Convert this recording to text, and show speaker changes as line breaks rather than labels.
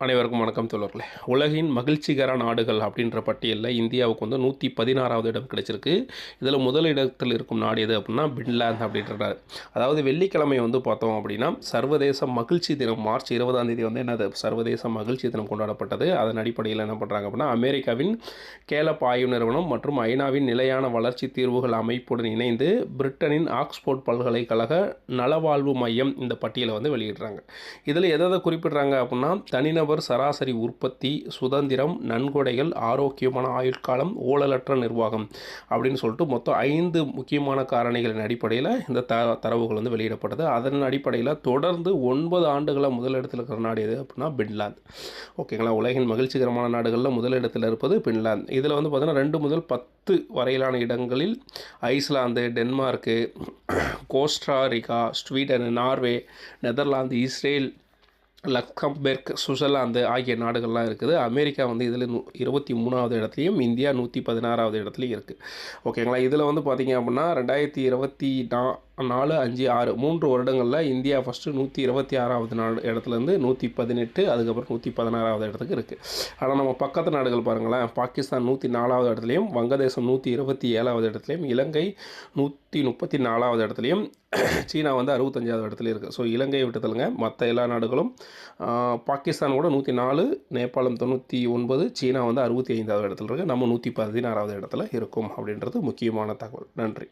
அனைவருக்கும் வணக்கம் தோழர்களே. உலகின் மகிழ்ச்சிகர நாடுகள் அப்படின்ற பட்டியலில் இந்தியாவுக்கு வந்து 116வது இடம் கிடைச்சிருக்கு. இதில் முதல் இடத்தில் இருக்கும் நாடு எது அப்படின்னா பின்லாந்து அப்படின்றாரு. அதாவது வெள்ளிக்கிழமை வந்து பார்த்தோம் அப்படின்னா சர்வதேச மகிழ்ச்சி தினம் மார்ச் 20ஆம் தேதி வந்து என்னது சர்வதேச மகிழ்ச்சி தினம் கொண்டாடப்பட்டது. அதன் அடிப்படையில் என்ன பண்ணுறாங்க அப்படின்னா அமெரிக்காவின் கேலப் ஆய்வு நிறுவனம் மற்றும் ஐநாவின் நிலையான வளர்ச்சி தீர்வுகள் அமைப்புடன் இணைந்து பிரிட்டனின் ஆக்ஸ்போர்ட் பல்கலைக்கழக நலவாழ்வு மையம் இந்த பட்டியலை வந்து வெளியிடுறாங்க. இதில் எதை குறிப்பிடுறாங்க அப்படின்னா தனிநபர் சராசரி உற்பத்தி, சுதந்திரம், நன்கொடைகள், ஆரோக்கியமான ஆயுட்காலம், ஊழலற்ற நிர்வாகம் அப்படின்னு சொல்லிட்டு மொத்தம் 5 முக்கியமான காரணிகளின் அடிப்படையில் இந்த தரவுகள் வந்து வெளியிடப்பட்டது. அதன் அடிப்படையில் தொடர்ந்து 9 ஆண்டுகளாக முதலிடத்தில் இருக்கிற நாடு எது அப்படின்னா பின்லாந்து. ஓகேங்களா. உலகின் மகிழ்ச்சிகரமான நாடுகளில் முதலிடத்தில் இருப்பது பின்லாந்து. இதில் வந்து பார்த்தீங்கன்னா 2 முதல் 10 வரையிலான இடங்களில் Iceland, Denmark, Costa Rica, Sweden, Norway, Netherlands, Israel, Luxembourg, Switzerland ஆகிய நாடுகள்லாம் இருக்குது. அமெரிக்கா வந்து இதில் 23வது இடத்துலையும், இந்தியா 116வது இடத்துலையும் இருக்குது. ஓகேங்களா. இதில் வந்து பார்த்திங்க அப்படின்னா 2024, 5, 6 3 வருடங்களில் இந்தியா ஃபஸ்ட்டு 126வது இடத்துலேருந்து 118, அதுக்கப்புறம் 116வது இடத்துக்கு இருக்குது. ஆனால் நம்ம பக்கத்து நாடுகள் பாருங்களேன். பாகிஸ்தான் 104வது இடத்துலையும், வங்கதேசம் 127வது இடத்துலையும், இலங்கை 134வது இடத்துலையும், சீனா வந்து 65வது இடத்துல இருக்குது. ஸோ இலங்கையை விட்டுதலுங்க, மற்ற எல்லா நாடுகளும் பாகிஸ்தான் கூட 104, நேபாளம் 99, சீனா வந்து 65வது இடத்துல இருக்குது. நம்ம 116வது இடத்துல இருக்கும் அப்படின்றது முக்கியமான தகவல். நன்றி.